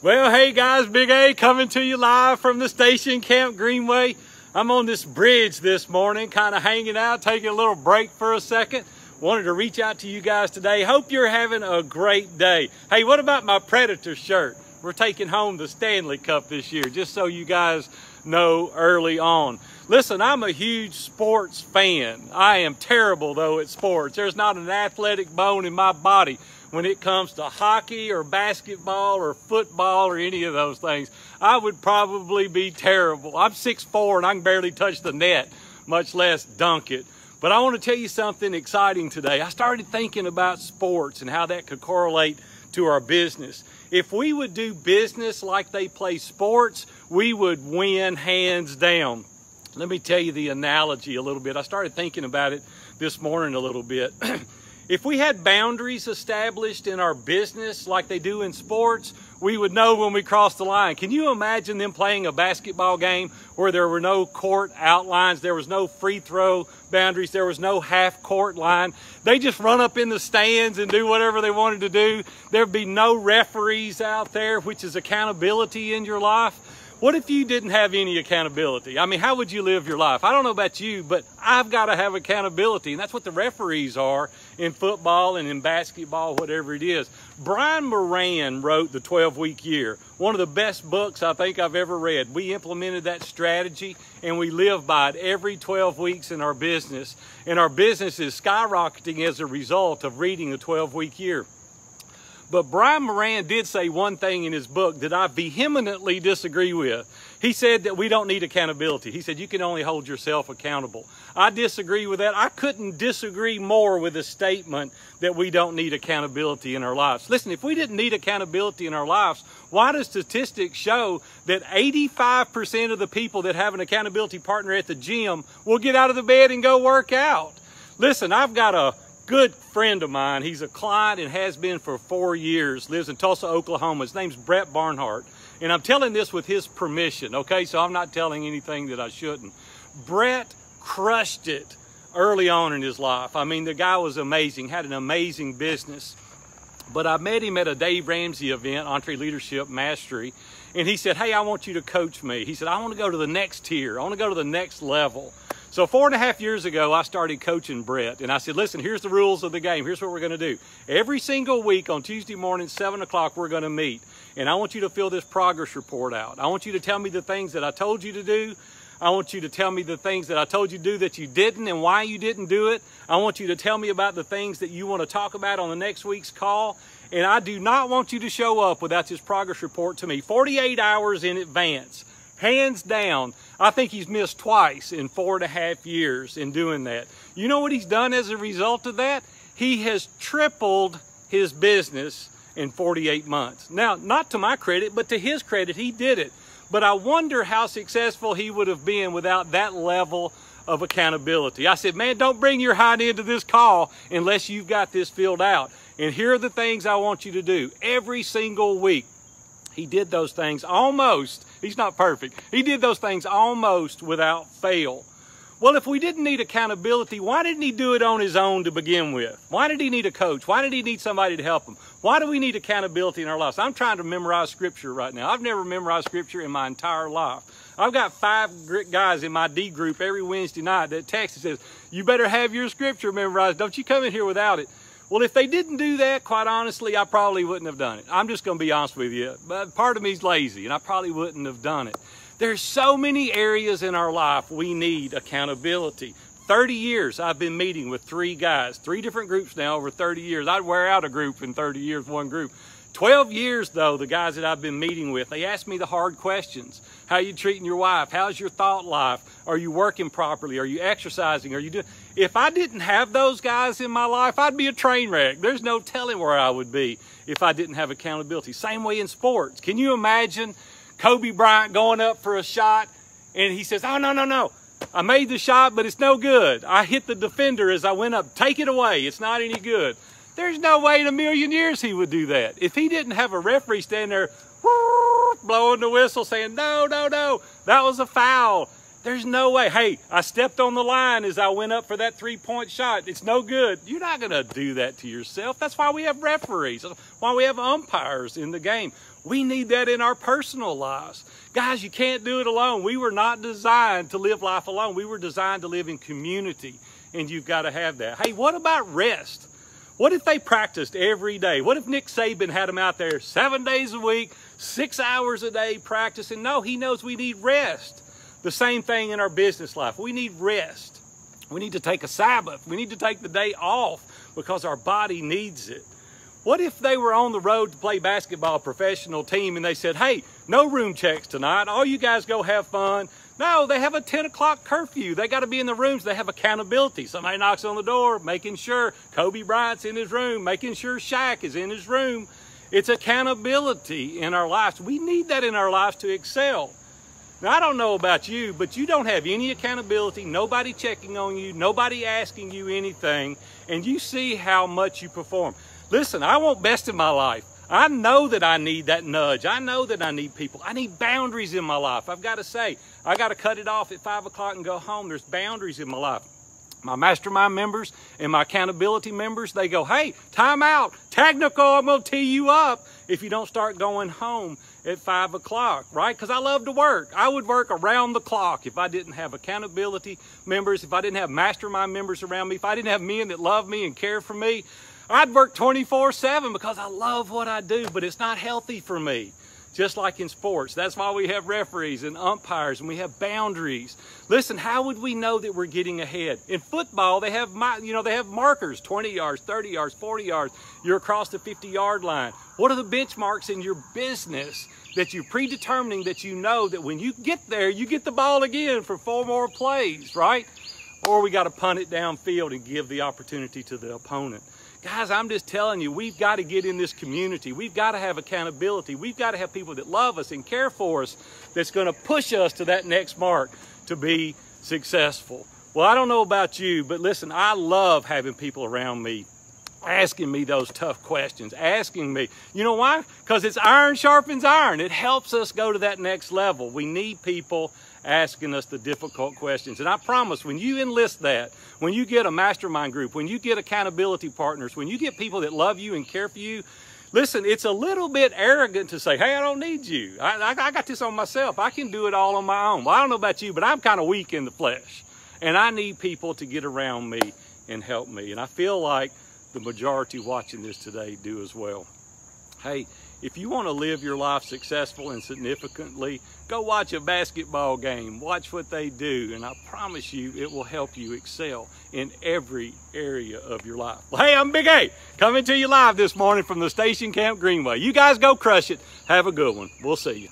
Well, hey guys, Big A coming to you live from the station camp Greenway. I'm on this bridge this morning, kind of hanging out, taking a little break for a second. Wanted to reach out to you guys today. Hope you're having a great day. Hey, what about my Predator shirt? We're taking home the Stanley Cup this year, just so you guys know early on. Listen, I'm a huge sports fan. I am terrible, though, at sports. There's not an athletic bone in my body when it comes to hockey or basketball or football or any of those things. I would probably be terrible. I'm 6'4" and I can barely touch the net, much less dunk it. But I want to tell you something exciting today. I started thinking about sports and how that could correlate to our business. If we would do business like they play sports, we would win hands down. Let me tell you the analogy a little bit. I started thinking about it this morning a little bit. If we had boundaries established in our business like they do in sports, we would know when we crossed the line. Can you imagine them playing a basketball game where there were no court outlines, there was no free throw boundaries, there was no half court line? They just run up in the stands and do whatever they wanted to do. There'd be no referees out there, which is accountability in your life. What if you didn't have any accountability? I mean, how would you live your life? I don't know about you, but I've got to have accountability, and that's what the referees are in football and in basketball, whatever it is. Brian Moran wrote The 12-Week Year, one of the best books I think I've ever read. We implemented that strategy, and we live by it every 12 weeks in our business, and our business is skyrocketing as a result of reading The 12-Week Year. But Brian Moran did say one thing in his book that I vehemently disagree with. He said that we don't need accountability. He said you can only hold yourself accountable. I disagree with that. I couldn't disagree more with the statement that we don't need accountability in our lives. Listen, if we didn't need accountability in our lives, why do statistics show that 85% of the people that have an accountability partner at the gym will get out of the bed and go work out? Listen, I've got a good friend of mine. He's a client and has been for 4 years, lives in Tulsa, Oklahoma. His name's Brett Barnhart. And I'm telling this with his permission, okay? So I'm not telling anything that I shouldn't. Brett crushed it early on in his life. I mean, the guy was amazing, had an amazing business. But I met him at a Dave Ramsey event, Entre Leadership Mastery, and he said, hey, I want you to coach me. He said, I want to go to the next tier. I want to go to the next level. So 4.5 years ago, I started coaching Brett, and I said, listen, here's the rules of the game. Here's what we're going to do. Every single week on Tuesday morning, 7 o'clock, we're going to meet, and I want you to fill this progress report out. I want you to tell me the things that I told you to do. I want you to tell me the things that I told you to do that you didn't and why you didn't do it. I want you to tell me about the things that you want to talk about on the next week's call, and I do not want you to show up without this progress report to me 48 hours in advance. Hands down, I think he's missed twice in 4.5 years in doing that. You know what he's done as a result of that? He has tripled his business in 48 months. Now, not to my credit, but to his credit, he did it. But I wonder how successful he would have been without that level of accountability. I said, man, don't bring your hind end to this call unless you've got this filled out. And here are the things I want you to do every single week. He did those things almost. He's not perfect. He did those things almost without fail. Well, if we didn't need accountability, why didn't he do it on his own to begin with? Why did he need a coach? Why did he need somebody to help him? Why do we need accountability in our lives? I'm trying to memorize scripture right now. I've never memorized scripture in my entire life. I've got 5 guys in my D group every Wednesday night that text and says, you better have your scripture memorized. Don't you come in here without it. Well, if they didn't do that, quite honestly, I probably wouldn't have done it. I'm just going to be honest with you. But part of me's lazy, and I probably wouldn't have done it. There's so many areas in our life we need accountability. 30 years I've been meeting with 3 guys, 3 different groups now over 30 years. I'd wear out a group in 30 years, one group. 12 years, though, the guys that I've been meeting with, they ask me the hard questions. How are you treating your wife? How's your thought life? Are you working properly? Are you exercising? Are you doing... If I didn't have those guys in my life, I'd be a train wreck. There's no telling where I would be if I didn't have accountability. Same way in sports. Can you imagine Kobe Bryant going up for a shot and he says, oh, no. I made the shot, but it's no good. I hit the defender as I went up. Take it away. It's not any good. There's no way in a million years he would do that. If he didn't have a referee standing there blowing the whistle saying, no, that was a foul. There's no way. Hey, I stepped on the line as I went up for that 3-point shot. It's no good. You're not going to do that to yourself. That's why we have referees. That's why we have umpires in the game. We need that in our personal lives. Guys, you can't do it alone. We were not designed to live life alone. We were designed to live in community, and you've got to have that. Hey, what about rest? What if they practiced every day? What if Nick Saban had them out there 7 days a week, 6 hours a day practicing? No, he knows we need rest. The same thing in our business life. We need rest. We need to take a Sabbath. We need to take the day off because our body needs it. What if they were on the road to play basketball, professional team, and they said, hey, no room checks tonight. All you guys go have fun. No, they have a 10 o'clock curfew. They got to be in the rooms. They have accountability. Somebody knocks on the door, making sure Kobe Bryant's in his room, making sure Shaq is in his room. It's accountability in our lives. We need that in our lives to excel. Now, I don't know about you, but you don't have any accountability, nobody checking on you, nobody asking you anything, and you see how much you perform. Listen, I want best in my life. I know that I need that nudge. I know that I need people. I need boundaries in my life. I've got to say, I got to cut it off at 5 o'clock and go home. There's boundaries in my life. My mastermind members and my accountability members, they go, hey, time out, technical, I'm going to tee you up if you don't start going home at 5 o'clock, right? Because I love to work. I would work around the clock if I didn't have accountability members, if I didn't have mastermind members around me, if I didn't have men that love me and care for me. I'd work 24/7 because I love what I do, but it's not healthy for me. Just like in sports. That's why we have referees and umpires and we have boundaries. Listen, how would we know that we're getting ahead? In football, they have markers, 20 yards, 30 yards, 40 yards. You're across the 50-yard line. What are the benchmarks in your business that you're predetermining that you know that when you get there, you get the ball again for 4 more plays, right? Or we got to punt it downfield and give the opportunity to the opponent. Guys, I'm just telling you, we've got to get in this community. We've got to have accountability. We've got to have people that love us and care for us that's going to push us to that next mark to be successful. Well, I don't know about you, but listen, I love having people around me asking me those tough questions, asking me. You know why? Because it's iron sharpens iron. It helps us go to that next level. We need people asking us the difficult questions. And I promise, when you enlist that, when you get a mastermind group, when you get accountability partners, when you get people that love you and care for you, listen, it's a little bit arrogant to say, hey, I don't need you. I got this on myself. I can do it all on my own. Well, I don't know about you, but I'm kind of weak in the flesh. And I need people to get around me and help me. And I feel like the majority watching this today do as well. Hey, if you want to live your life successful and significantly, go watch a basketball game. Watch what they do, and I promise you it will help you excel in every area of your life. Well, hey, I'm Big A, coming to you live this morning from the Station Camp Greenway. You guys go crush it. Have a good one. We'll see you.